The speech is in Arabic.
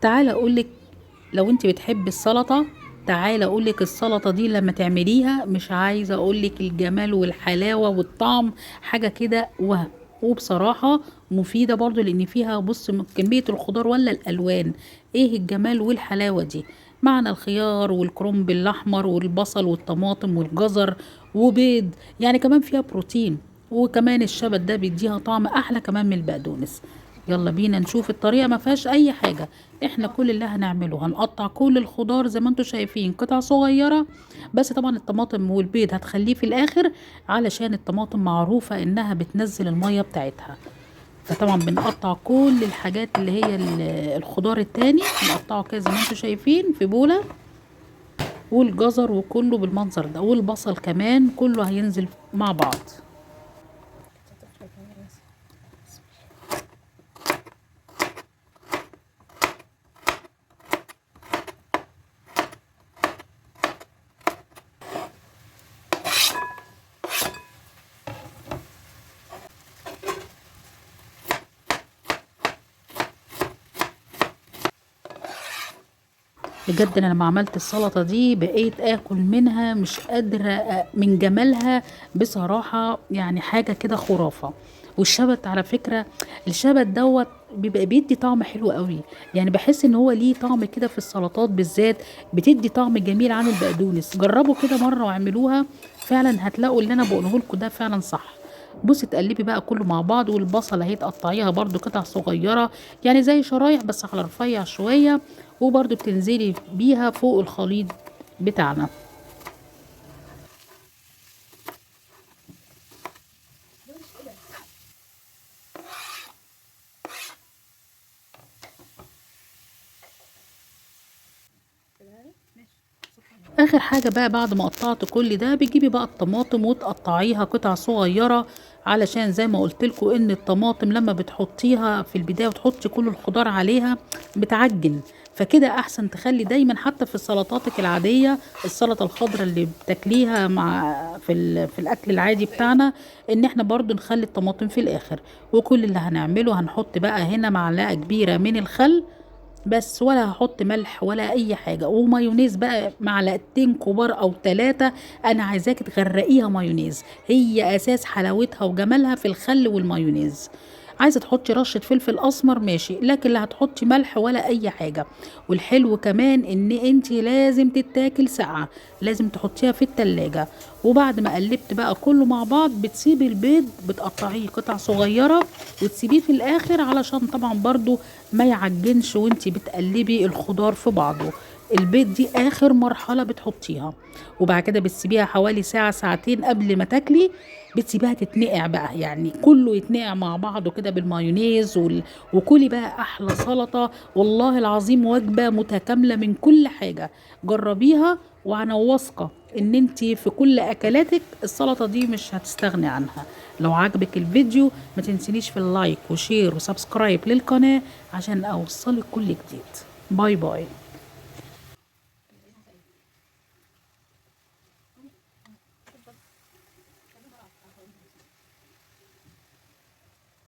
تعالى اقولك، لو انت بتحبي السلطة، تعالى اقولك السلطة دي لما تعمليها مش عايزة اقولك الجمال والحلاوة والطعم، حاجة كده وبصراحة مفيدة برضو لان فيها بص كمية الخضار ولا الالوان. ايه الجمال والحلاوة دي؟ معنى الخيار والكرنب الاحمر والبصل والطماطم والجزر وبيض، يعني كمان فيها بروتين. وكمان الشبت ده بيديها طعم احلى كمان من البقدونس. يلا بينا نشوف الطريقة، ما فيهاش اي حاجة. احنا كل اللي هنعمله هنقطع كل الخضار زي ما انتم شايفين قطع صغيرة، بس طبعا الطماطم والبيض هتخليه في الاخر علشان الطماطم معروفة انها بتنزل المية بتاعتها. فطبعا بنقطع كل الحاجات اللي هي الخضار التاني بنقطعه كده زي ما انتم شايفين في بولة، والجزر وكله بالمنظر ده، والبصل كمان كله هينزل مع بعض. بجد انا لما عملت السلطة دي بقيت اكل منها مش قادرة من جمالها بصراحة، يعني حاجة كده خرافة. والشبت على فكرة، الشبت دوت بيبقى بيدي طعم حلو قوي، يعني بحس ان هو ليه طعم كده في السلطات بالذات، بتدي طعم جميل عن البقدونس. جربوا كده مرة واعملوها، فعلا هتلاقوا اللي انا بقوله لكم ده فعلا صح. بصي تقلبي بقى كله مع بعض، والبصل اهي تقطعيها برضو قطع صغيرة، يعني زي شرايح بس على رفيع شوية، وبرضو بتنزلي بيها فوق الخليط بتاعنا. اخر حاجة بقى بعد ما قطعت كل ده، بتجيبي بقى الطماطم وتقطعيها قطع صغيرة، علشان زي ما قلت لكم ان الطماطم لما بتحطيها في البداية وتحطي كل الخضار عليها بتعجن. فكده احسن تخلي دايما حتى في سلطاتك العادية، السلطة الخضراء اللي بتاكليها مع في الاكل العادي بتاعنا، ان احنا برضو نخلي الطماطم في الاخر. وكل اللي هنعمله هنحط بقى هنا معلقة كبيرة من الخل بس، ولا هحط ملح ولا اي حاجه. ومايونيز بقى معلقتين كبار او ثلاثه، انا عايزاك تغرقيها مايونيز، هي اساس حلاوتها وجمالها في الخل والمايونيز. عايزه تحطي رشه فلفل اسمر ماشي، لكن لا هتحطي ملح ولا اي حاجه. والحلو كمان ان انت لازم تتاكل ساقعه، لازم تحطيها في التلاجة. وبعد ما قلبت بقى كله مع بعض، بتسيبي البيض بتقطعيه قطع صغيره وتسيبيه في الاخر، علشان طبعا برضو ما يعجنش وانتي بتقلبي الخضار في بعضه. البيض دي اخر مرحلة بتحطيها، وبعد كده بتسيبيها حوالي ساعة ساعتين قبل ما تاكلي. بتسيبيها تتنقع بقى، يعني كله يتنقع مع بعضه كده بالمايونيز وكلي بقى احلى سلطة. والله العظيم وجبة متكاملة من كل حاجة. جربيها وانا واثقة ان انتي في كل اكلاتك السلطة دي مش هتستغني عنها. لو عجبك الفيديو ما تنسينيش في اللايك وشير وسبسكرايب للقناة عشان اوصلك كل جديد. باي باي.